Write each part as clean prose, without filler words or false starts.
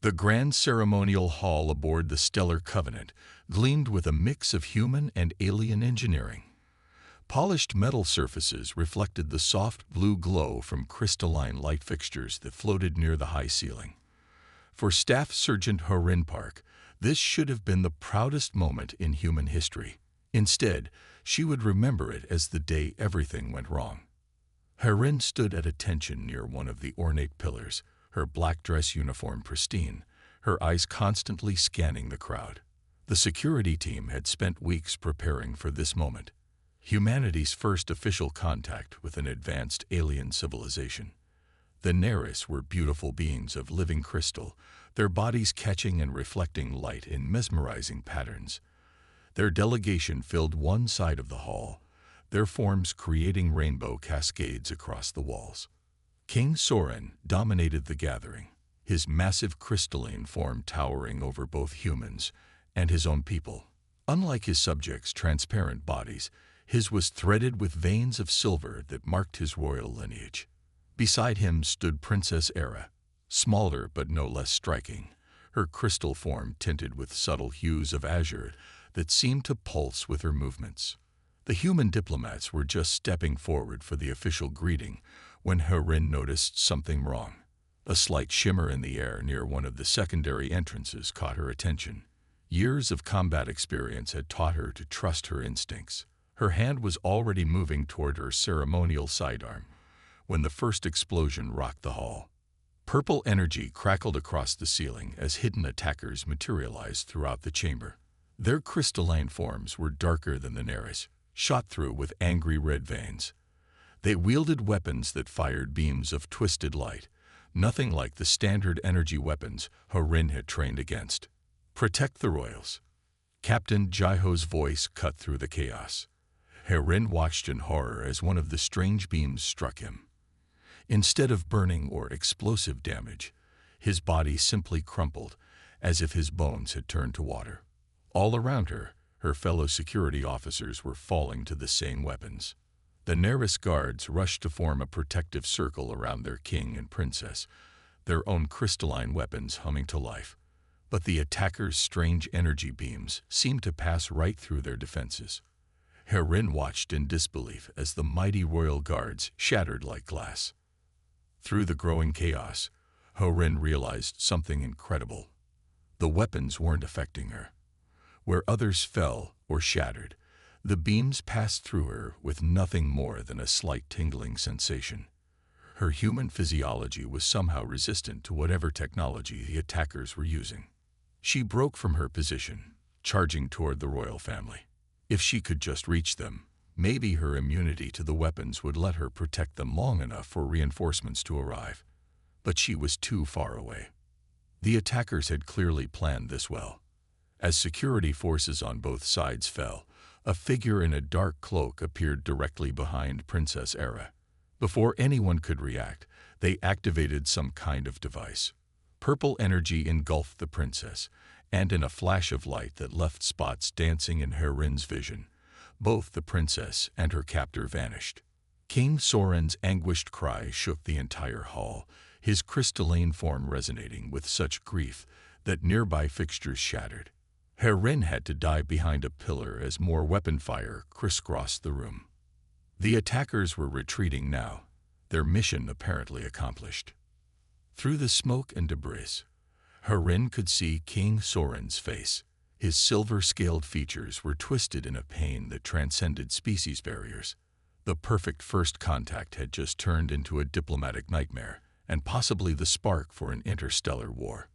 The grand ceremonial hall aboard the Stellar Covenant gleamed with a mix of human and alien engineering. Polished metal surfaces reflected the soft blue glow from crystalline light fixtures that floated near the high ceiling. For Staff Sergeant Horin Park, this should have been the proudest moment in human history. Instead, she would remember it as the day everything went wrong. Horin stood at attention near one of the ornate pillars, her black dress uniform pristine, her eyes constantly scanning the crowd. The security team had spent weeks preparing for this moment, humanity's first official contact with an advanced alien civilization. The Neris were beautiful beings of living crystal, their bodies catching and reflecting light in mesmerizing patterns. Their delegation filled one side of the hall, their forms creating rainbow cascades across the walls. King Soren dominated the gathering, his massive crystalline form towering over both humans and his own people. Unlike his subjects' transparent bodies, his was threaded with veins of silver that marked his royal lineage. Beside him stood Princess Era, smaller but no less striking, her crystal form tinted with subtle hues of azure that seemed to pulse with her movements. The human diplomats were just stepping forward for the official greeting when Horin noticed something wrong. A slight shimmer in the air near one of the secondary entrances caught her attention. Years of combat experience had taught her to trust her instincts. Her hand was already moving toward her ceremonial sidearm when the first explosion rocked the hall. Purple energy crackled across the ceiling as hidden attackers materialized throughout the chamber. Their crystalline forms were darker than the Neris, shot through with angry red veins. They wielded weapons that fired beams of twisted light, nothing like the standard energy weapons Horin had trained against. "Protect the royals." Captain Jaiho's voice cut through the chaos. Horin watched in horror as one of the strange beams struck him. Instead of burning or explosive damage, his body simply crumpled, as if his bones had turned to water. All around her, her fellow security officers were falling to the same weapons. The Neris guards rushed to form a protective circle around their king and princess, their own crystalline weapons humming to life. But the attackers' strange energy beams seemed to pass right through their defenses. Horin watched in disbelief as the mighty royal guards shattered like glass. Through the growing chaos, Horin realized something incredible. The weapons weren't affecting her. Where others fell or shattered, the beams passed through her with nothing more than a slight tingling sensation. Her human physiology was somehow resistant to whatever technology the attackers were using. She broke from her position, charging toward the royal family. If she could just reach them, maybe her immunity to the weapons would let her protect them long enough for reinforcements to arrive. But she was too far away. The attackers had clearly planned this well. As security forces on both sides fell, a figure in a dark cloak appeared directly behind Princess Era. Before anyone could react, they activated some kind of device. Purple energy engulfed the princess, and in a flash of light that left spots dancing in Horin's vision, both the princess and her captor vanished. King Soren's anguished cry shook the entire hall, his crystalline form resonating with such grief that nearby fixtures shattered. Horin had to dive behind a pillar as more weapon fire crisscrossed the room. The attackers were retreating now, their mission apparently accomplished. Through the smoke and debris, Horin could see King Soren's face. His silver-scaled features were twisted in a pain that transcended species barriers. The perfect first contact had just turned into a diplomatic nightmare, and possibly the spark for an interstellar war.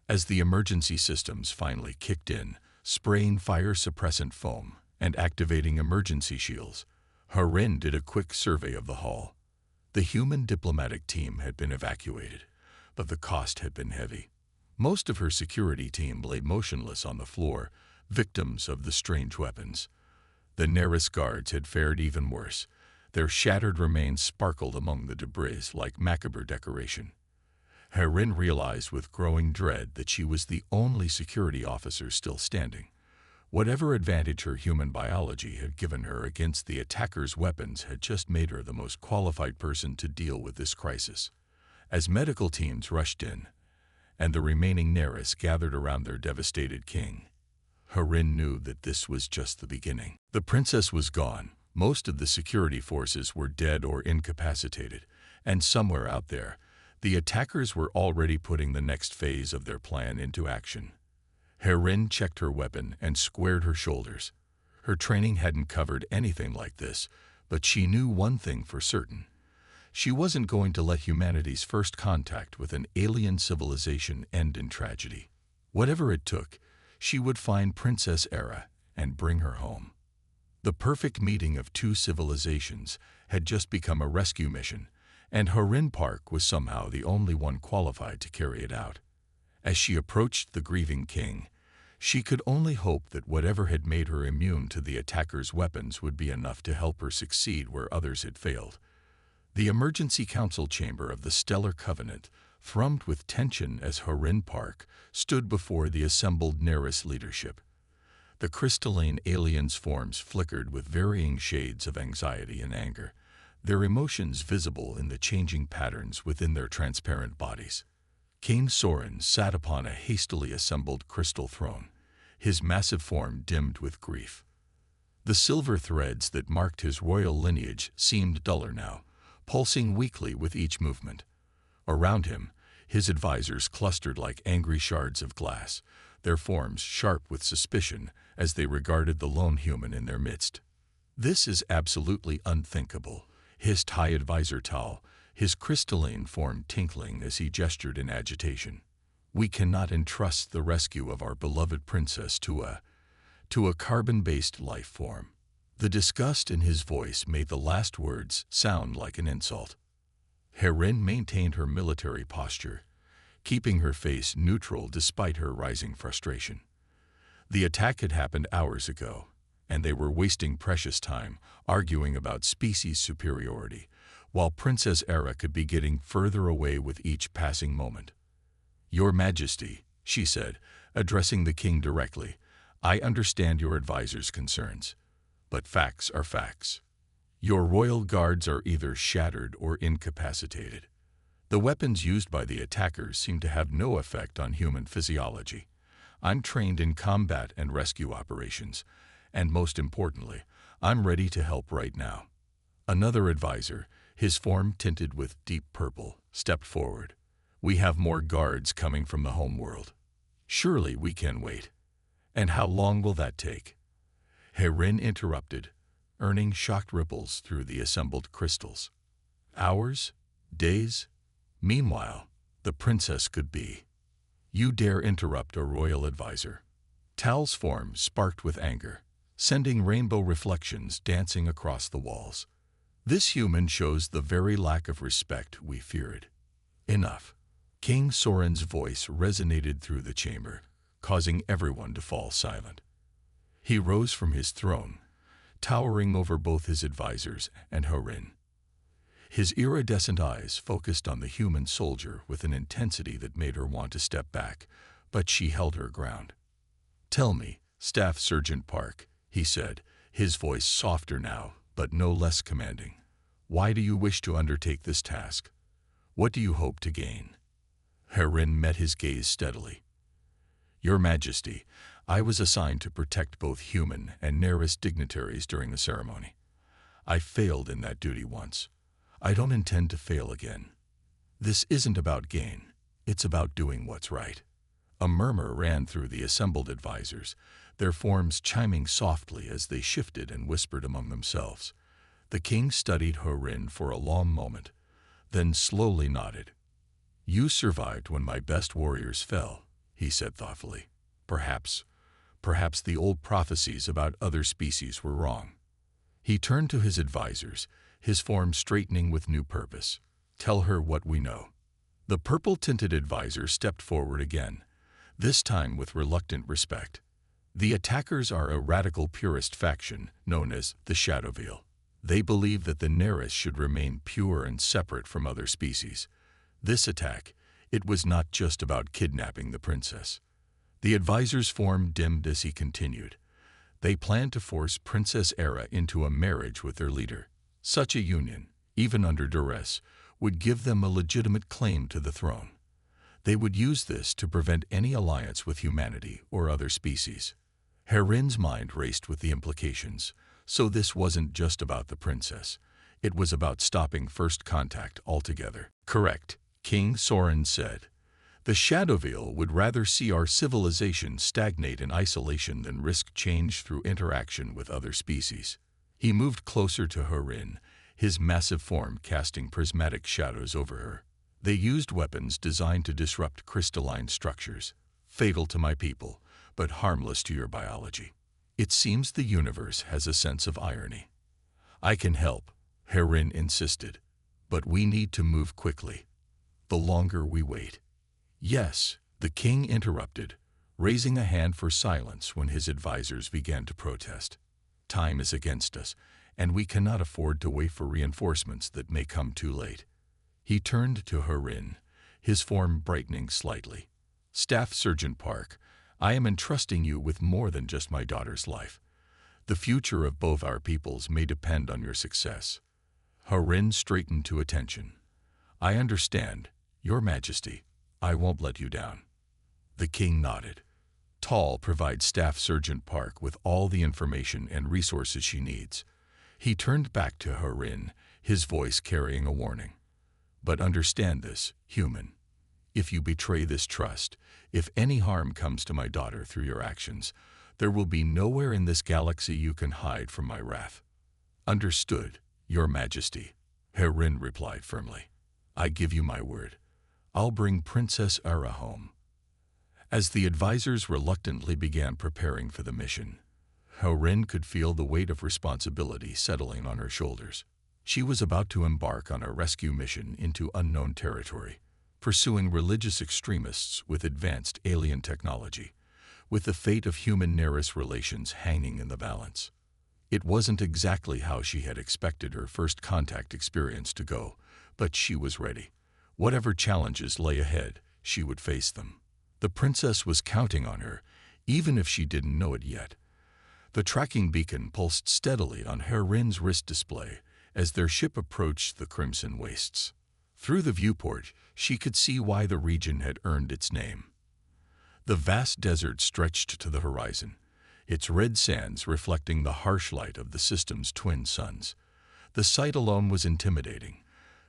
As the emergency systems finally kicked in, spraying fire-suppressant foam and activating emergency shields, Horin did a quick survey of the hall. The human diplomatic team had been evacuated, but the cost had been heavy. Most of her security team lay motionless on the floor, victims of the strange weapons. The Neris guards had fared even worse. Their shattered remains sparkled among the debris like macabre decoration. Horin realized with growing dread that she was the only security officer still standing. Whatever advantage her human biology had given her against the attackers' weapons had just made her the most qualified person to deal with this crisis. As medical teams rushed in, and the remaining Neris gathered around their devastated king. Harin knew that this was just the beginning. The princess was gone. Most of the security forces were dead or incapacitated, and somewhere out there, the attackers were already putting the next phase of their plan into action. Harin checked her weapon and squared her shoulders. Her training hadn't covered anything like this, but she knew one thing for certain. She wasn't going to let humanity's first contact with an alien civilization end in tragedy. Whatever it took, she would find Princess Era and bring her home. The perfect meeting of two civilizations had just become a rescue mission, and Harin Park was somehow the only one qualified to carry it out. As she approached the grieving king, she could only hope that whatever had made her immune to the attackers' weapons would be enough to help her succeed where others had failed. The emergency council chamber of the Stellar Covenant thrummed with tension as Harin Park stood before the assembled Neris leadership. The crystalline aliens' forms flickered with varying shades of anxiety and anger, their emotions visible in the changing patterns within their transparent bodies. King Soren sat upon a hastily assembled crystal throne, his massive form dimmed with grief. The silver threads that marked his royal lineage seemed duller now, pulsing weakly with each movement. Around him, his advisors clustered like angry shards of glass, their forms sharp with suspicion as they regarded the lone human in their midst. "This is absolutely unthinkable," hissed High Advisor Tal, his crystalline form tinkling as he gestured in agitation. "We cannot entrust the rescue of our beloved princess to a carbon-based life form." The disgust in his voice made the last words sound like an insult. Harin maintained her military posture, keeping her face neutral despite her rising frustration. The attack had happened hours ago, and they were wasting precious time arguing about species superiority, while Princess Era could be getting further away with each passing moment. "Your Majesty," she said, addressing the king directly, "I understand your advisor's concerns, but facts are facts. Your royal guards are either shattered or incapacitated. The weapons used by the attackers seem to have no effect on human physiology. I'm trained in combat and rescue operations, and most importantly, I'm ready to help right now." Another advisor, his form tinted with deep purple, stepped forward. "We have more guards coming from the homeworld. Surely we can wait." "And how long will that take?" Harin interrupted, earning shocked ripples through the assembled crystals. "Hours? Days? Meanwhile, the princess could be—" "You dare interrupt a royal advisor?" Tal's form sparked with anger, sending rainbow reflections dancing across the walls. "This human shows the very lack of respect we feared." "Enough." King Soren's voice resonated through the chamber, causing everyone to fall silent. He rose from his throne, towering over both his advisors and Harin. His iridescent eyes focused on the human soldier with an intensity that made her want to step back, but she held her ground. "Tell me, Staff Sergeant Park," he said, his voice softer now, but no less commanding. "Why do you wish to undertake this task? What do you hope to gain?" Harin met his gaze steadily. "Your Majesty, I was assigned to protect both human and Neris dignitaries during the ceremony. I failed in that duty once. I don't intend to fail again. This isn't about gain, it's about doing what's right." A murmur ran through the assembled advisors, their forms chiming softly as they shifted and whispered among themselves. The king studied Harin for a long moment, then slowly nodded. "You survived when my best warriors fell," he said thoughtfully. Perhaps the old prophecies about other species were wrong." He turned to his advisors, his form straightening with new purpose. "Tell her what we know." The purple-tinted advisor stepped forward again, this time with reluctant respect. "The attackers are a radical purist faction known as the Shadowveil. They believe that the Neris should remain pure and separate from other species. This attack, it was not just about kidnapping the princess." The advisor's form dimmed as he continued. "They plan to force Princess Era into a marriage with their leader. Such a union, even under duress, would give them a legitimate claim to the throne. They would use this to prevent any alliance with humanity or other species. Herin's mind raced with the implications, so this wasn't just about the princess. It was about stopping first contact altogether. Correct, King Soren said. The Shadowvale would rather see our civilization stagnate in isolation than risk change through interaction with other species. He moved closer to Herin, his massive form casting prismatic shadows over her. They used weapons designed to disrupt crystalline structures, fatal to my people, but harmless to your biology. It seems the universe has a sense of irony. I can help, Herin insisted, but we need to move quickly. The longer we wait. Yes, the king interrupted, raising a hand for silence when his advisors began to protest. Time is against us, and we cannot afford to wait for reinforcements that may come too late. He turned to Herin, his form brightening slightly. Staff Sergeant Park, I am entrusting you with more than just my daughter's life. The future of both our peoples may depend on your success. Herin straightened to attention. I understand, Your Majesty. I won't let you down. The king nodded. Tal provides Staff Sergeant Park with all the information and resources she needs. He turned back to Herin, his voice carrying a warning. But understand this, human. If you betray this trust, if any harm comes to my daughter through your actions, there will be nowhere in this galaxy you can hide from my wrath. Understood, Your Majesty, Herin replied firmly. I give you my word. I'll bring Princess Ara home. As the advisors reluctantly began preparing for the mission, Herin could feel the weight of responsibility settling on her shoulders. She was about to embark on a rescue mission into unknown territory, pursuing religious extremists with advanced alien technology, with the fate of human-Neris relations hanging in the balance. It wasn't exactly how she had expected her first contact experience to go, but she was ready. Whatever challenges lay ahead, she would face them. The princess was counting on her, even if she didn't know it yet. The tracking beacon pulsed steadily on Herin's wrist display as their ship approached the Crimson Wastes. Through the viewport, she could see why the region had earned its name. The vast desert stretched to the horizon, its red sands reflecting the harsh light of the system's twin suns. The sight alone was intimidating,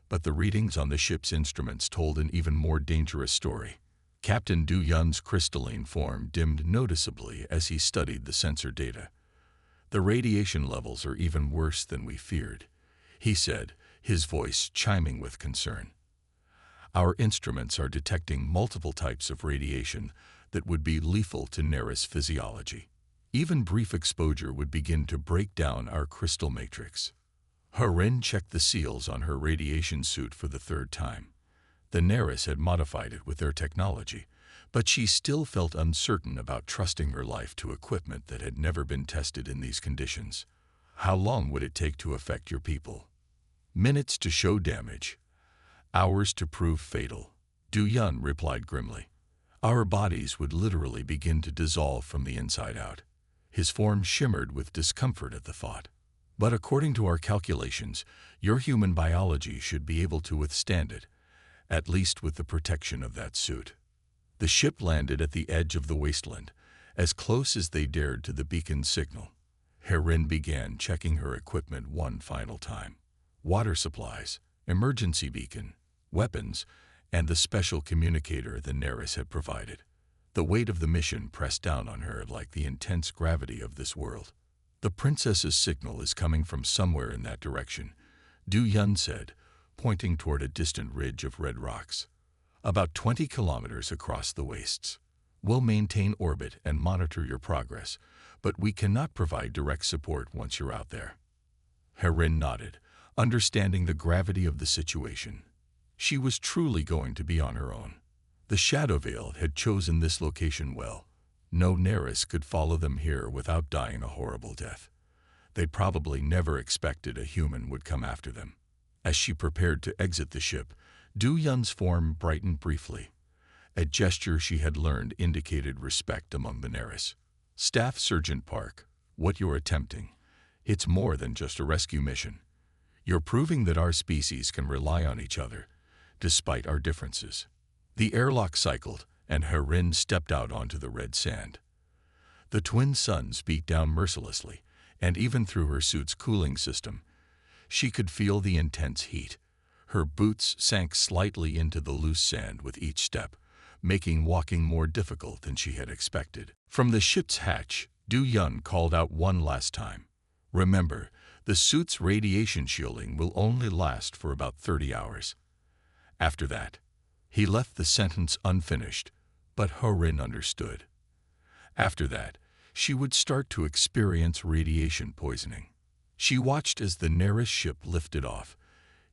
but the readings on the ship's instruments told an even more dangerous story. Captain Du Yun's crystalline form dimmed noticeably as he studied the sensor data. The radiation levels are even worse than we feared, he said, his voice chiming with concern. Our instruments are detecting multiple types of radiation that would be lethal to Neris physiology. Even brief exposure would begin to break down our crystal matrix. Herin checked the seals on her radiation suit for the third time. The Neris had modified it with their technology, but she still felt uncertain about trusting her life to equipment that had never been tested in these conditions. How long would it take to affect your people? Minutes to show damage. Hours to prove fatal. Du Yun replied grimly. Our bodies would literally begin to dissolve from the inside out. His form shimmered with discomfort at the thought. But according to our calculations, your human biology should be able to withstand it, at least with the protection of that suit. The ship landed at the edge of the wasteland, as close as they dared to the beacon's signal. Herin began checking her equipment one final time. Water supplies, emergency beacon, weapons, and the special communicator the Neris had provided. The weight of the mission pressed down on her like the intense gravity of this world. The princess's signal is coming from somewhere in that direction, Du Yun said, pointing toward a distant ridge of red rocks. About 20 kilometers across the wastes. We'll maintain orbit and monitor your progress, but we cannot provide direct support once you're out there. Herin nodded, understanding the gravity of the situation. She was truly going to be on her own. The Shadowvale had chosen this location well. No Neris could follow them here without dying a horrible death. They probably never expected a human would come after them. As she prepared to exit the ship, Du Yun's form brightened briefly. A gesture she had learned indicated respect among the Neris. Staff Sergeant Park, what you're attempting, it's more than just a rescue mission. You're proving that our species can rely on each other, despite our differences. The airlock cycled, and Harin stepped out onto the red sand. The twin suns beat down mercilessly, and even through her suit's cooling system, she could feel the intense heat. Her boots sank slightly into the loose sand with each step, making walking more difficult than she had expected. From the ship's hatch, Du Yun called out one last time. Remember, the suit's radiation shielding will only last for about 30 hours. After that, he left the sentence unfinished, but Harin understood. After that, she would start to experience radiation poisoning. She watched as the Neris ship lifted off,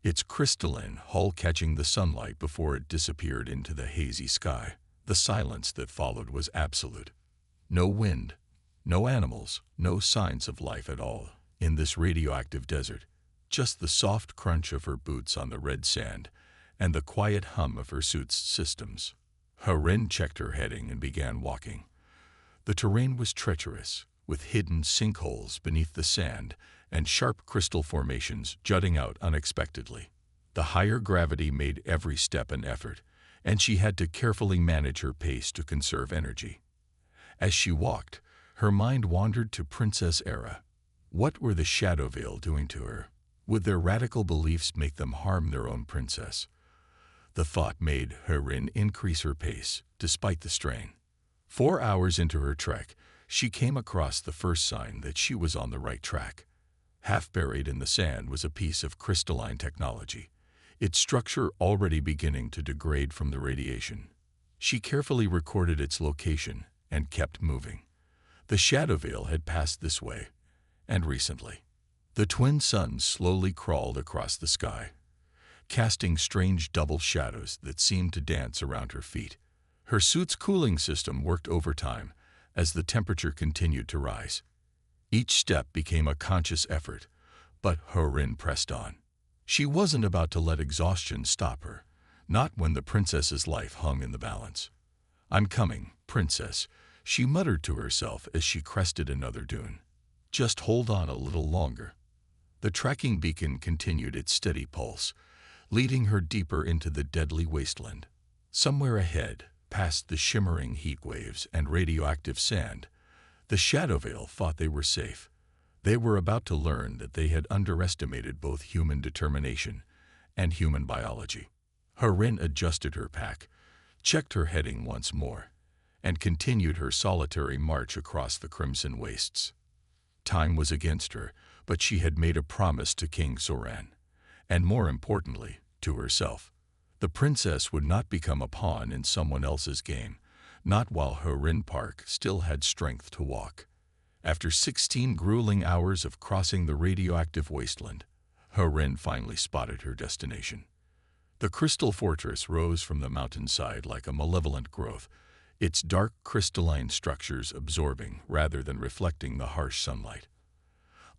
its crystalline hull catching the sunlight before it disappeared into the hazy sky. The silence that followed was absolute. No wind, no animals, no signs of life at all in this radioactive desert. Just the soft crunch of her boots on the red sand and the quiet hum of her suit's systems. Harin checked her heading and began walking. The terrain was treacherous, with hidden sinkholes beneath the sand and sharp crystal formations jutting out unexpectedly. The higher gravity made every step an effort, and she had to carefully manage her pace to conserve energy. As she walked, her mind wandered to Princess Era. What were the Shadow Veil doing to her? Would their radical beliefs make them harm their own princess? The thought made Harin increase her pace, despite the strain. 4 hours into her trek, she came across the first sign that she was on the right track. Half buried in the sand was a piece of crystalline technology, its structure already beginning to degrade from the radiation. She carefully recorded its location and kept moving. The Shadow Veil had passed this way, and recently. The twin suns slowly crawled across the sky, casting strange double shadows that seemed to dance around her feet. Her suit's cooling system worked overtime as the temperature continued to rise. Each step became a conscious effort, but Harin pressed on. She wasn't about to let exhaustion stop her, not when the princess's life hung in the balance. "I'm coming, princess," she muttered to herself as she crested another dune. "Just hold on a little longer." The tracking beacon continued its steady pulse, leading her deeper into the deadly wasteland. Somewhere ahead, past the shimmering heat waves and radioactive sand, the Shadow Veil thought they were safe. They were about to learn that they had underestimated both human determination and human biology. Harin adjusted her pack, checked her heading once more, and continued her solitary march across the crimson wastes. Time was against her, but she had made a promise to King Soran, and more importantly, to herself. The princess would not become a pawn in someone else's game, not while Harin Park still had strength to walk. After 16 grueling hours of crossing the radioactive wasteland, Harin finally spotted her destination. The crystal fortress rose from the mountainside like a malevolent growth, its dark crystalline structures absorbing rather than reflecting the harsh sunlight.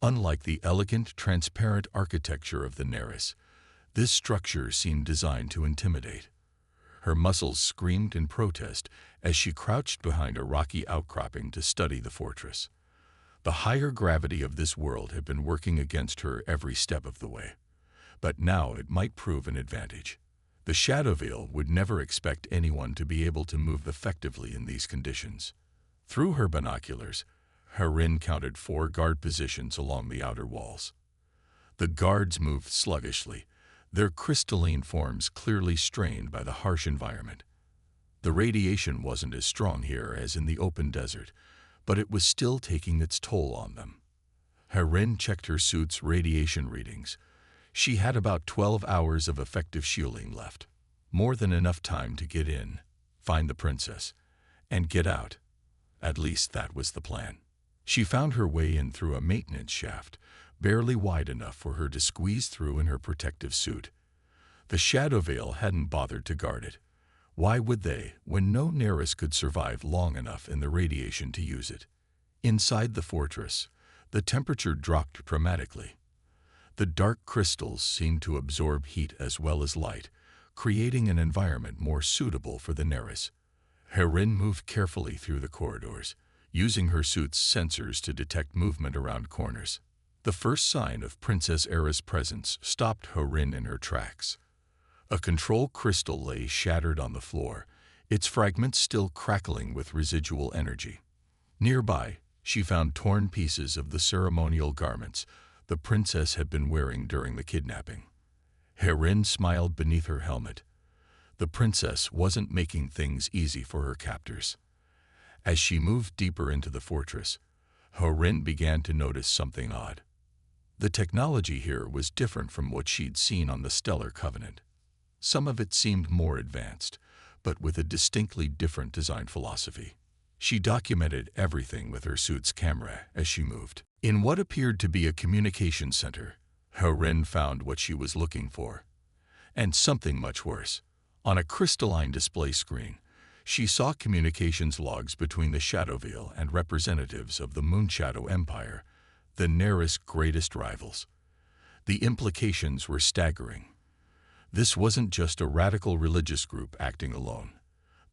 Unlike the elegant, transparent architecture of the Neris, this structure seemed designed to intimidate. Her muscles screamed in protest as she crouched behind a rocky outcropping to study the fortress. The higher gravity of this world had been working against her every step of the way, but now it might prove an advantage. The Shadow Veil would never expect anyone to be able to move effectively in these conditions. Through her binoculars, Harin counted 4 guard positions along the outer walls. The guards moved sluggishly, their crystalline forms clearly strained by the harsh environment. The radiation wasn't as strong here as in the open desert, but it was still taking its toll on them. Harin checked her suit's radiation readings. She had about 12 hours of effective shielding left, more than enough time to get in, find the princess, and get out. At least that was the plan. She found her way in through a maintenance shaft, barely wide enough for her to squeeze through in her protective suit. The Shadow Veil hadn't bothered to guard it. Why would they, when no Neris could survive long enough in the radiation to use it? Inside the fortress, the temperature dropped dramatically. The dark crystals seemed to absorb heat as well as light, creating an environment more suitable for the Neris. Harin moved carefully through the corridors, using her suit's sensors to detect movement around corners. The first sign of Princess Era's presence stopped Harin in her tracks. A control crystal lay shattered on the floor, its fragments still crackling with residual energy. Nearby, she found torn pieces of the ceremonial garments the princess had been wearing during the kidnapping. Herin smiled beneath her helmet. The princess wasn't making things easy for her captors. As she moved deeper into the fortress, Herin began to notice something odd. The technology here was different from what she'd seen on the Stellar Covenant. Some of it seemed more advanced, but with a distinctly different design philosophy. She documented everything with her suit's camera as she moved. In what appeared to be a communication center, Herin found what she was looking for. And something much worse. On a crystalline display screen, she saw communications logs between the Shadowveil and representatives of the Moonshadow Empire, the Neris' greatest rivals. The implications were staggering. This wasn't just a radical religious group acting alone.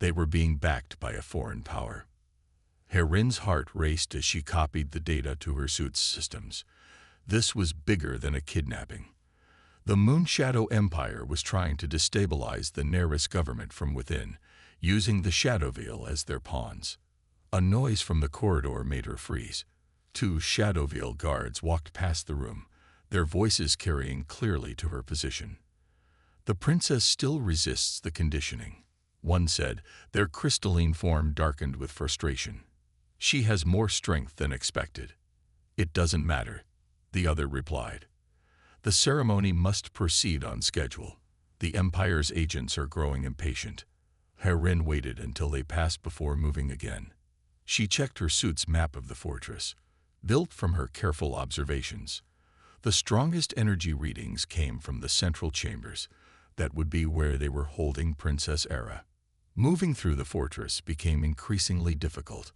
They were being backed by a foreign power. Herin's heart raced as she copied the data to her suit's systems. This was bigger than a kidnapping. The Moonshadow Empire was trying to destabilize the Neris government from within, using the Shadowveil as their pawns. A noise from the corridor made her freeze. 2 Shadowveil guards walked past the room, their voices carrying clearly to her position. The princess still resists the conditioning, one said, their crystalline form darkened with frustration. She has more strength than expected. It doesn't matter, the other replied. The ceremony must proceed on schedule. The Empire's agents are growing impatient. Herin waited until they passed before moving again. She checked her suit's map of the fortress, built from her careful observations. The strongest energy readings came from the central chambers. That would be where they were holding Princess Era. Moving through the fortress became increasingly difficult.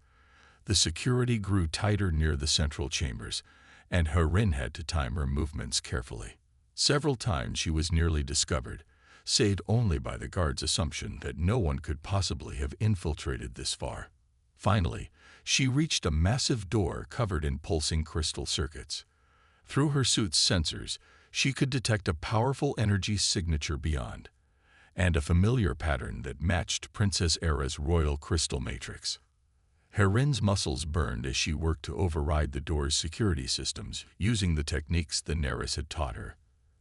The security grew tighter near the central chambers, and Herin had to time her movements carefully. Several times she was nearly discovered, saved only by the guard's assumption that no one could possibly have infiltrated this far. Finally, she reached a massive door covered in pulsing crystal circuits. Through her suit's sensors, she could detect a powerful energy signature beyond, and a familiar pattern that matched Princess Era's royal crystal matrix. Herin's muscles burned as she worked to override the door's security systems, using the techniques the Neris had taught her.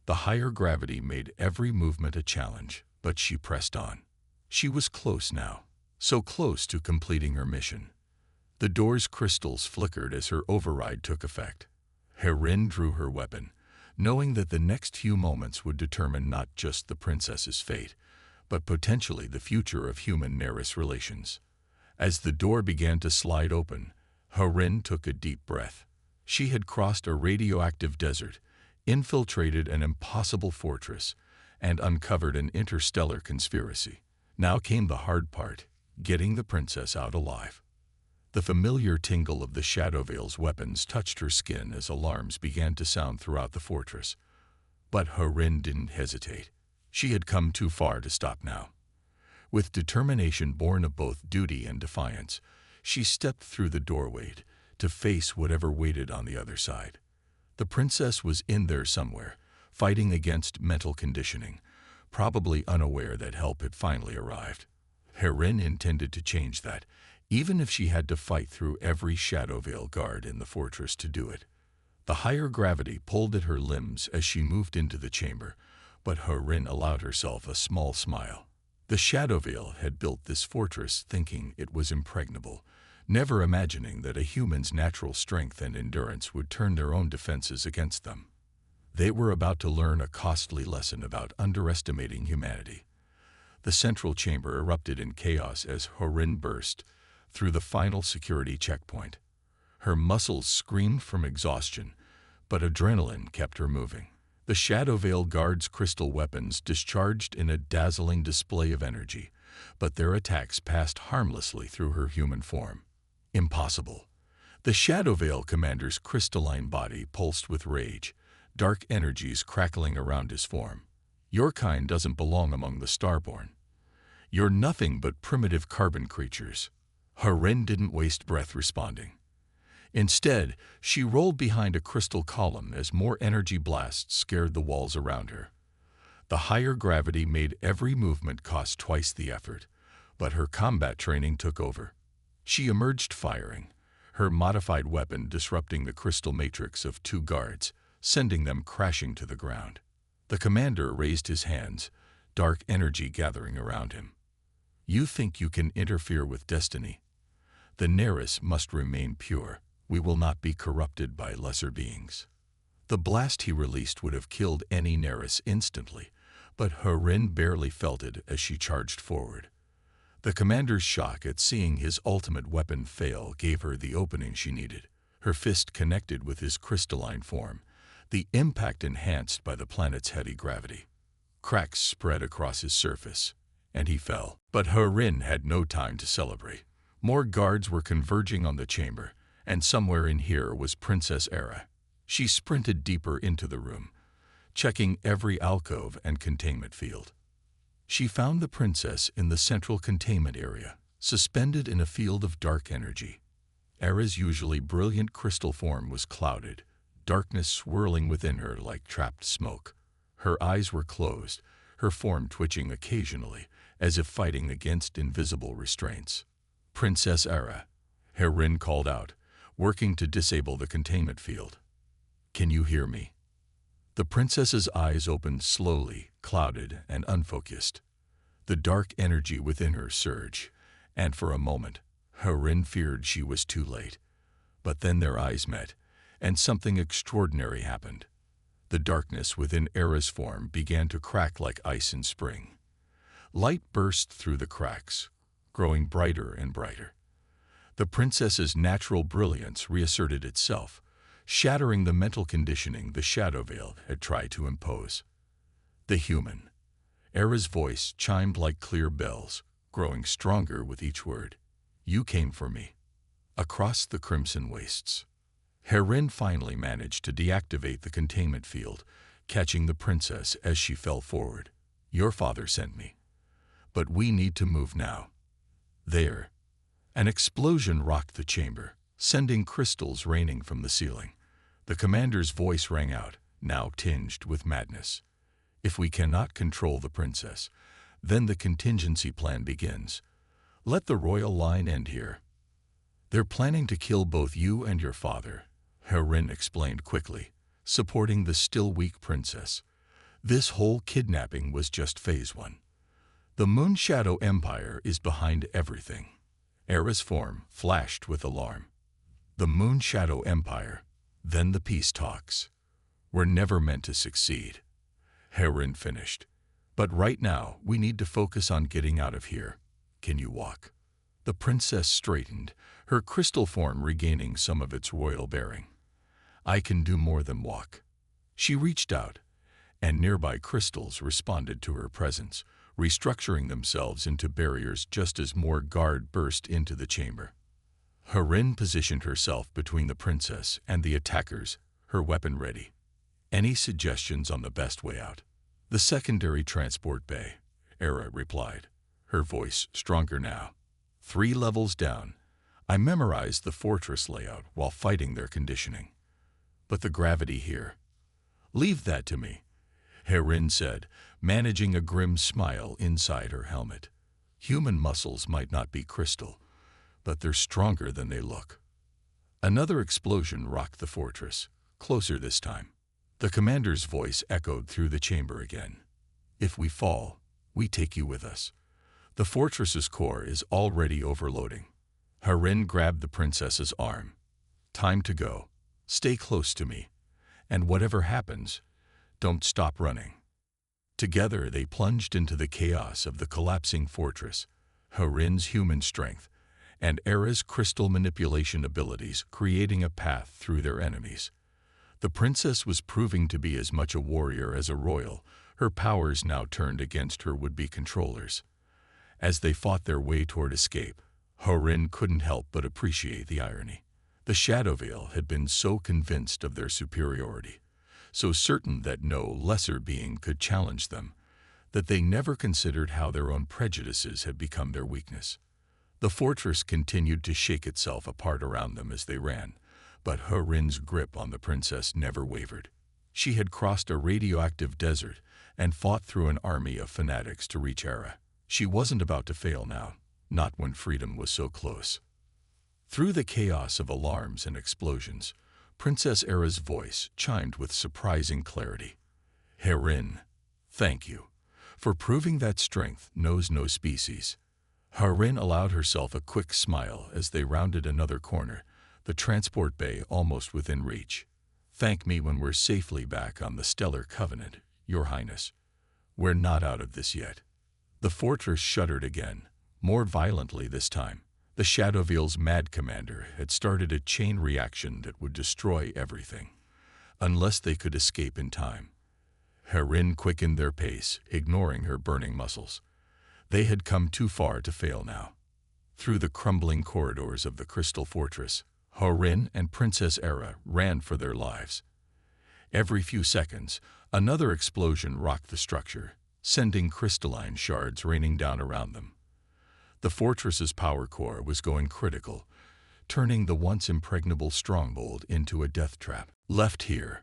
The higher gravity made every movement a challenge, but she pressed on. She was close now, so close to completing her mission. The door's crystals flickered as her override took effect. Herin drew her weapon, knowing that the next few moments would determine not just the princess's fate, but potentially the future of human-Neris relations. As the door began to slide open, Herin took a deep breath. She had crossed a radioactive desert, infiltrated an impossible fortress, and uncovered an interstellar conspiracy. Now came the hard part, getting the princess out alive. The familiar tingle of the Shadowveil's weapons touched her skin as alarms began to sound throughout the fortress. But Herin didn't hesitate. She had come too far to stop now. With determination born of both duty and defiance, she stepped through the doorway to face whatever waited on the other side. The princess was in there somewhere, fighting against mental conditioning, probably unaware that help had finally arrived. Herin intended to change that, even if she had to fight through every Shadowveil guard in the fortress to do it. The higher gravity pulled at her limbs as she moved into the chamber, but Herin allowed herself a small smile. The Shadowveil had built this fortress thinking it was impregnable, never imagining that a human's natural strength and endurance would turn their own defenses against them. They were about to learn a costly lesson about underestimating humanity. The central chamber erupted in chaos as Herin burst through the final security checkpoint. Her muscles screamed from exhaustion, but adrenaline kept her moving. The Shadowveil guards' crystal weapons discharged in a dazzling display of energy, but their attacks passed harmlessly through her human form. Impossible. The Shadowveil commander's crystalline body pulsed with rage, dark energies crackling around his form. Your kind doesn't belong among the Starborn. You're nothing but primitive carbon creatures. Herin didn't waste breath responding. Instead, she rolled behind a crystal column as more energy blasts scared the walls around her. The higher gravity made every movement cost twice the effort, but her combat training took over. She emerged firing, her modified weapon disrupting the crystal matrix of two guards, sending them crashing to the ground. The commander raised his hands, dark energy gathering around him. You think you can interfere with destiny? The Neris must remain pure. We will not be corrupted by lesser beings. The blast he released would have killed any Neris instantly, but Harin barely felt it as she charged forward. The commander's shock at seeing his ultimate weapon fail gave her the opening she needed. Her fist connected with his crystalline form, the impact enhanced by the planet's heavy gravity. Cracks spread across his surface, and he fell. But Harin had no time to celebrate. More guards were converging on the chamber, and somewhere in here was Princess Era. She sprinted deeper into the room, checking every alcove and containment field. She found the princess in the central containment area, suspended in a field of dark energy. Era's usually brilliant crystal form was clouded, darkness swirling within her like trapped smoke. Her eyes were closed, her form twitching occasionally, as if fighting against invisible restraints. Princess Era, Harin called out, working to disable the containment field. Can you hear me? The princess's eyes opened slowly, clouded and unfocused. The dark energy within her surged, and for a moment, Harin feared she was too late. But then their eyes met, and something extraordinary happened. The darkness within Era's form began to crack like ice in spring. Light burst through the cracks, growing brighter and brighter. The princess's natural brilliance reasserted itself, shattering the mental conditioning the shadow veil had tried to impose. The human. Era's voice chimed like clear bells, growing stronger with each word. You came for me. Across the crimson wastes. Harin finally managed to deactivate the containment field, catching the princess as she fell forward. Your father sent me. But we need to move now. There. An explosion rocked the chamber, sending crystals raining from the ceiling. The commander's voice rang out, now tinged with madness. If we cannot control the princess, then the contingency plan begins. Let the royal line end here. They're planning to kill both you and your father, Harin explained quickly, supporting the still weak princess. This whole kidnapping was just phase 1. The Moon Shadow Empire is behind everything. Era's form flashed with alarm. The Moon Shadow Empire, then the peace talks, were never meant to succeed. Harin finished. But right now, we need to focus on getting out of here. Can you walk? The princess straightened, her crystal form regaining some of its royal bearing. I can do more than walk. She reached out, and nearby crystals responded to her presence, restructuring themselves into barriers just as more guard burst into the chamber. Harin positioned herself between the princess and the attackers, her weapon ready. Any suggestions on the best way out? The secondary transport bay, Era replied, her voice stronger now. 3 levels down. I memorized the fortress layout while fighting their conditioning. But the gravity here. Leave that to me, Harin said, managing a grim smile inside her helmet. Human muscles might not be crystal, but they're stronger than they look. Another explosion rocked the fortress, closer this time. The commander's voice echoed through the chamber again. If we fall, we take you with us. The fortress's core is already overloading. Harin grabbed the princess's arm. Time to go. Stay close to me. And whatever happens, don't stop running. Together they plunged into the chaos of the collapsing fortress, Harin's human strength, and Era's crystal manipulation abilities creating a path through their enemies. The princess was proving to be as much a warrior as a royal, her powers now turned against her would-be controllers. As they fought their way toward escape, Harin couldn't help but appreciate the irony. The Shadow Veil had been so convinced of their superiority, so certain that no lesser being could challenge them, that they never considered how their own prejudices had become their weakness. The fortress continued to shake itself apart around them as they ran, but Harin's grip on the princess never wavered. She had crossed a radioactive desert and fought through an army of fanatics to reach Era. She wasn't about to fail now, not when freedom was so close. Through the chaos of alarms and explosions, Princess Era's voice chimed with surprising clarity. Herin, thank you for proving that strength knows no species. Herin allowed herself a quick smile as they rounded another corner, the transport bay almost within reach. Thank me when we're safely back on the Stellar Covenant, Your Highness. We're not out of this yet. The fortress shuddered again, more violently this time. The Shadowveil's mad commander had started a chain reaction that would destroy everything, unless they could escape in time. Herin quickened their pace, ignoring her burning muscles. They had come too far to fail now. Through the crumbling corridors of the Crystal Fortress, Herin and Princess Era ran for their lives. Every few seconds, another explosion rocked the structure, sending crystalline shards raining down around them. The fortress's power core was going critical, turning the once impregnable stronghold into a death trap. Left here,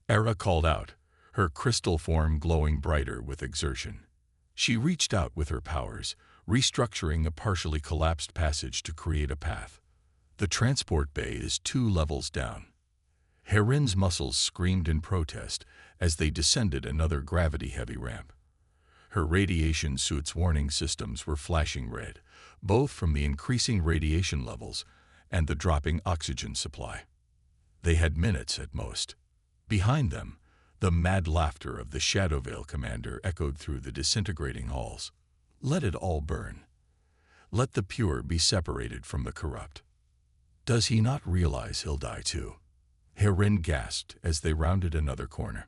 Era called out, her crystal form glowing brighter with exertion. She reached out with her powers, restructuring a partially collapsed passage to create a path. The transport bay is 2 levels down. Herin's muscles screamed in protest as they descended another gravity-heavy ramp. Her radiation suit's warning systems were flashing red, both from the increasing radiation levels and the dropping oxygen supply. They had minutes at most. Behind them, the mad laughter of the Shadowveil commander echoed through the disintegrating halls. Let it all burn. Let the pure be separated from the corrupt. Does he not realize he'll die too? Herin gasped as they rounded another corner.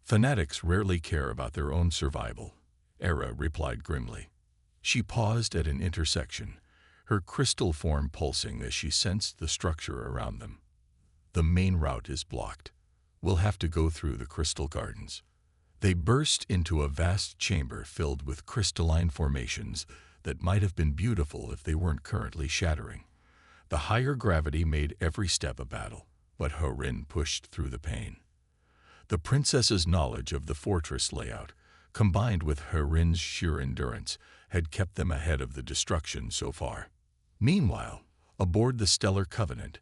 Fanatics rarely care about their own survival, Era replied grimly. She paused at an intersection, her crystal form pulsing as she sensed the structure around them. The main route is blocked. We'll have to go through the crystal gardens. They burst into a vast chamber filled with crystalline formations that might have been beautiful if they weren't currently shattering. The higher gravity made every step a battle, but Herin pushed through the pain. The princess's knowledge of the fortress layout, combined with Herin's sheer endurance, had kept them ahead of the destruction so far. Meanwhile, aboard the Stellar Covenant,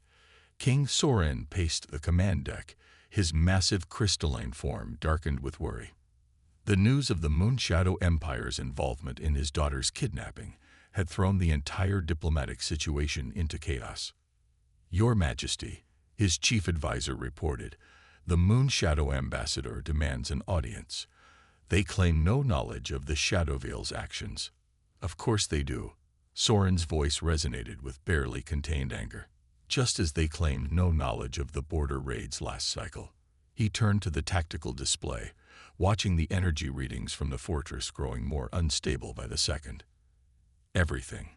King Sorin paced the command deck, his massive crystalline form darkened with worry. The news of the Moonshadow Empire's involvement in his daughter's kidnapping had thrown the entire diplomatic situation into chaos. Your Majesty, his chief advisor reported, the Moonshadow ambassador demands an audience. They claim no knowledge of the Shadowveil's actions. Of course they do. Sorin's voice resonated with barely contained anger. Just as they claimed no knowledge of the border raids last cycle. He turned to the tactical display, watching the energy readings from the fortress growing more unstable by the second. Everything.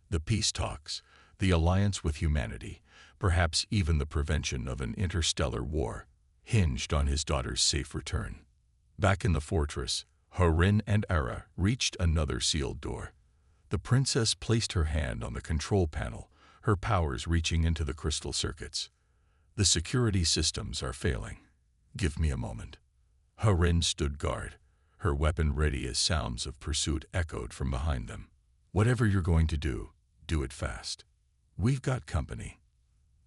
The peace talks, the alliance with humanity, perhaps even the prevention of an interstellar war, hinged on his daughter's safe return. Back in the fortress, Herin and Era reached another sealed door. The princess placed her hand on the control panel, her powers reaching into the crystal circuits. The security systems are failing. Give me a moment. Herin stood guard, her weapon ready as sounds of pursuit echoed from behind them. Whatever you're going to do it fast. We've got company.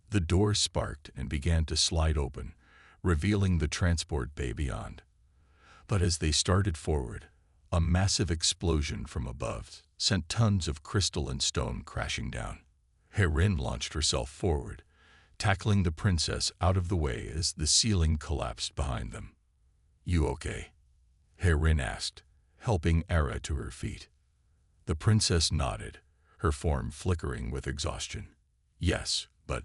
The door sparked and began to slide open, revealing the transport bay beyond. But as they started forward, a massive explosion from above sent tons of crystal and stone crashing down. Herin launched herself forward, tackling the princess out of the way as the ceiling collapsed behind them. You okay? Herin asked, helping Era to her feet. The princess nodded, her form flickering with exhaustion. Yes, but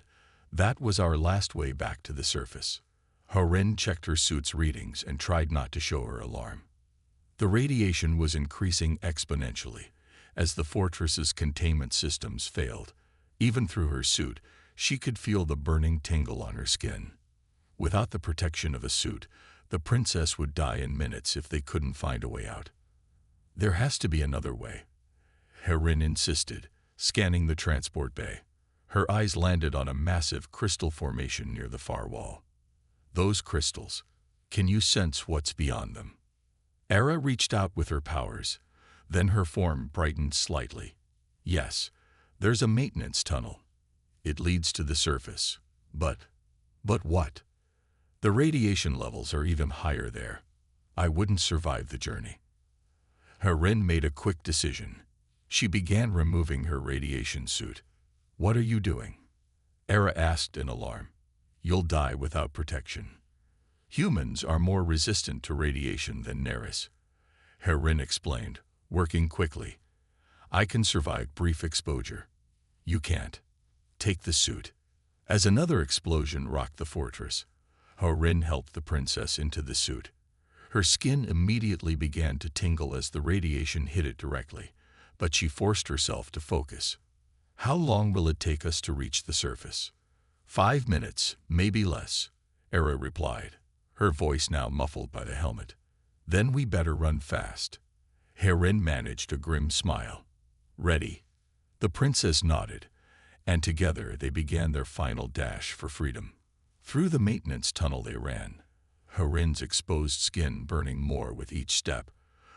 that was our last way back to the surface. Herin checked her suit's readings and tried not to show her alarm. The radiation was increasing exponentially as the fortress's containment systems failed. Even through her suit, she could feel the burning tingle on her skin. Without the protection of a suit, the princess would die in minutes if they couldn't find a way out. There has to be another way, Herin insisted, scanning the transport bay. Her eyes landed on a massive crystal formation near the far wall. Those crystals, can you sense what's beyond them? Era reached out with her powers. Then her form brightened slightly. Yes, there's a maintenance tunnel. It leads to the surface. But what? The radiation levels are even higher there. I wouldn't survive the journey. Harin made a quick decision. She began removing her radiation suit. What are you doing? Era asked in alarm. You'll die without protection. Humans are more resistant to radiation than Neris. Harin explained, working quickly. I can survive brief exposure. You can't. Take the suit. As another explosion rocked the fortress, Harin helped the princess into the suit. Her skin immediately began to tingle as the radiation hit it directly, but she forced herself to focus. How long will it take us to reach the surface? 5 minutes, maybe less, Era replied, her voice now muffled by the helmet. Then we better run fast. Harin managed a grim smile. Ready? The princess nodded, and together they began their final dash for freedom. Through the maintenance tunnel they ran, Harin's exposed skin burning more with each step,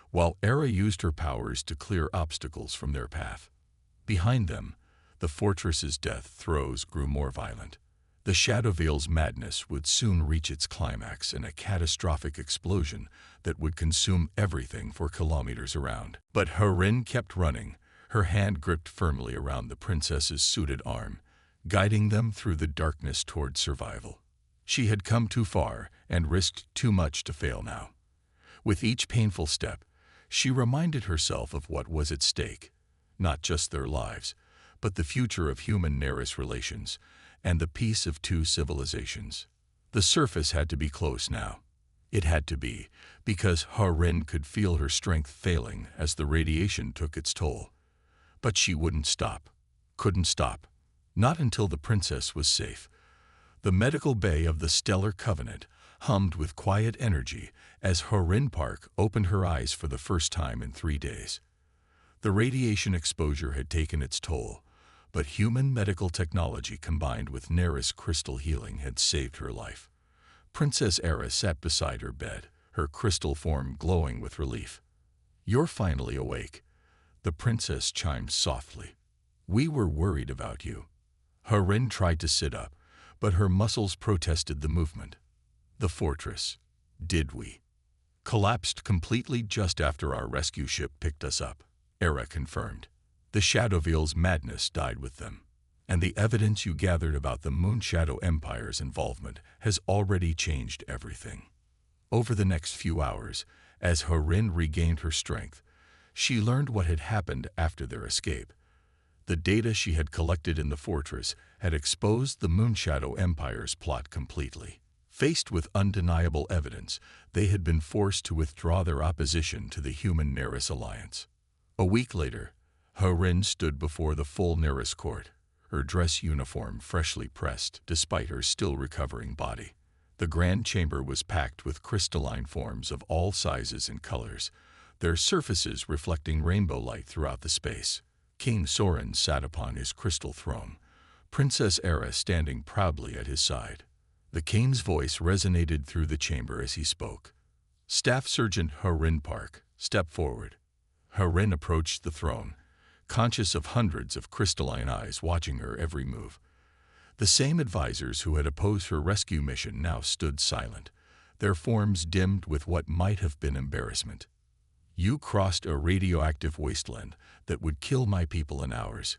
while Era used her powers to clear obstacles from their path. Behind them, the fortress's death throes grew more violent. The Shadow Veil's madness would soon reach its climax in a catastrophic explosion that would consume everything for kilometers around. But Harin kept running, her hand gripped firmly around the princess's suited arm, guiding them through the darkness toward survival. She had come too far and risked too much to fail now. With each painful step, she reminded herself of what was at stake, not just their lives, but the future of human-Neris relations and the peace of two civilizations. The surface had to be close now. It had to be, because Harin could feel her strength failing as the radiation took its toll. But she wouldn't stop. Couldn't stop. Not until the princess was safe. The medical bay of the Stellar Covenant hummed with quiet energy as Harin Park opened her eyes for the first time in 3 days. The radiation exposure had taken its toll, but human medical technology combined with Neris crystal healing had saved her life. Princess Era sat beside her bed, her crystal form glowing with relief. You're finally awake, the princess chimed softly. We were worried about you. Harin tried to sit up, but her muscles protested the movement. The fortress, did we? Collapsed completely just after our rescue ship picked us up, Era confirmed. The Shadow Veil's madness died with them, and the evidence you gathered about the Moon Shadow Empire's involvement has already changed everything. Over the next few hours, as Harin regained her strength, she learned what had happened after their escape. The data she had collected in the fortress had exposed the Moon Shadow Empire's plot completely. Faced with undeniable evidence, they had been forced to withdraw their opposition to the human-Neris alliance. A week later, Harin stood before the full Neris court, her dress uniform freshly pressed despite her still recovering body. The grand chamber was packed with crystalline forms of all sizes and colors, their surfaces reflecting rainbow light throughout the space. King Soren sat upon his crystal throne, Princess Era standing proudly at his side. The king's voice resonated through the chamber as he spoke. Staff Sergeant Harin Park, step forward. Harin approached the throne, conscious of hundreds of crystalline eyes watching her every move. The same advisors who had opposed her rescue mission now stood silent, their forms dimmed with what might have been embarrassment. You crossed a radioactive wasteland that would kill my people in hours,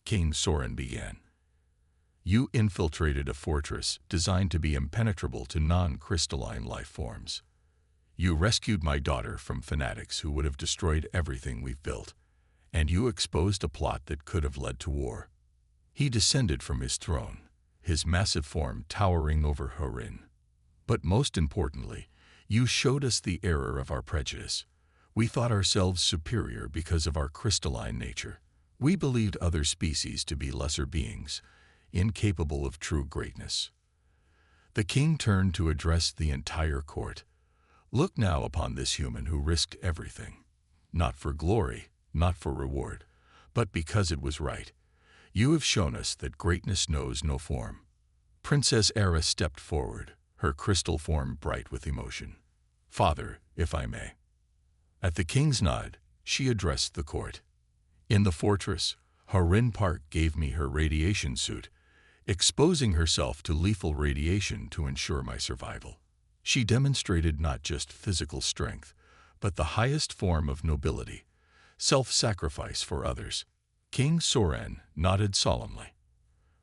King Soren began. You infiltrated a fortress designed to be impenetrable to non-crystalline life forms. You rescued my daughter from fanatics who would have destroyed everything we've built, and you exposed a plot that could have led to war. He descended from his throne, his massive form towering over Harin. But most importantly, you showed us the error of our prejudice. We thought ourselves superior because of our crystalline nature. We believed other species to be lesser beings, incapable of true greatness. The king turned to address the entire court. Look now upon this human who risked everything, not for glory, not for reward, but because it was right. You have shown us that greatness knows no form. Princess Era stepped forward, her crystal form bright with emotion. Father, if I may. At the king's nod, she addressed the court. In the fortress, Harin Park gave me her radiation suit, exposing herself to lethal radiation to ensure my survival. She demonstrated not just physical strength, but the highest form of nobility, self-sacrifice for others. King Soren nodded solemnly.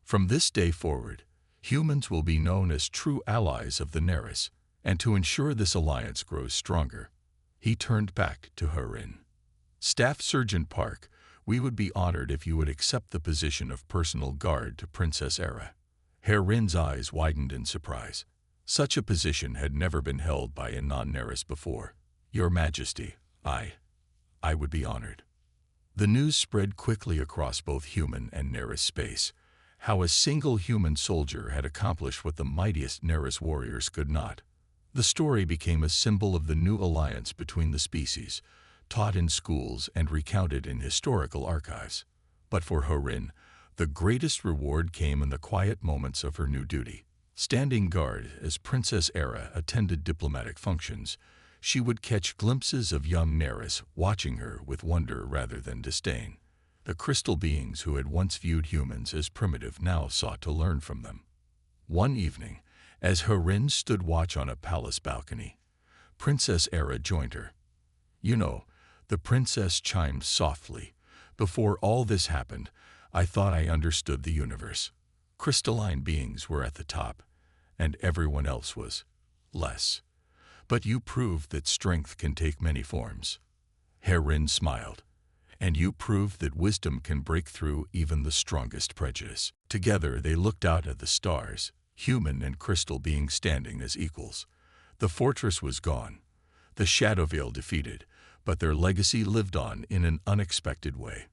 From this day forward, humans will be known as true allies of the Neris, and to ensure this alliance grows stronger, he turned back to Harin. Staff Sergeant Park, we would be honored if you would accept the position of personal guard to Princess Era. Harin's eyes widened in surprise. Such a position had never been held by a non-Neris before. Your Majesty, I would be honored. The news spread quickly across both human and Neris space, how a single human soldier had accomplished what the mightiest Neris warriors could not. The story became a symbol of the new alliance between the species, taught in schools and recounted in historical archives. But for Harin, the greatest reward came in the quiet moments of her new duty. Standing guard as Princess Era attended diplomatic functions, she would catch glimpses of young Neris watching her with wonder rather than disdain. The crystal beings who had once viewed humans as primitive now sought to learn from them. One evening, as Harin stood watch on a palace balcony, Princess Era joined her. You know, the princess chimed softly. Before all this happened, I thought I understood the universe. Crystalline beings were at the top, and everyone else was less. But you proved that strength can take many forms. Harin smiled. And you proved that wisdom can break through even the strongest prejudice. Together they looked out at the stars, human and crystal beings standing as equals. The fortress was gone, the Shadow Veil defeated, but their legacy lived on in an unexpected way.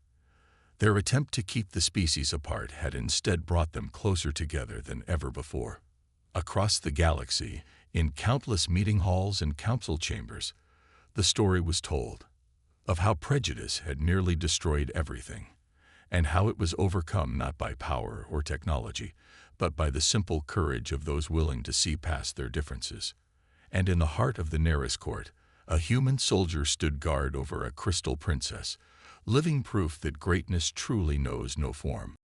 Their attempt to keep the species apart had instead brought them closer together than ever before. Across the galaxy, in countless meeting halls and council chambers, the story was told of how prejudice had nearly destroyed everything, and how it was overcome not by power or technology, but by the simple courage of those willing to see past their differences. And in the heart of the Neris court, a human soldier stood guard over a crystal princess, living proof that greatness truly knows no form.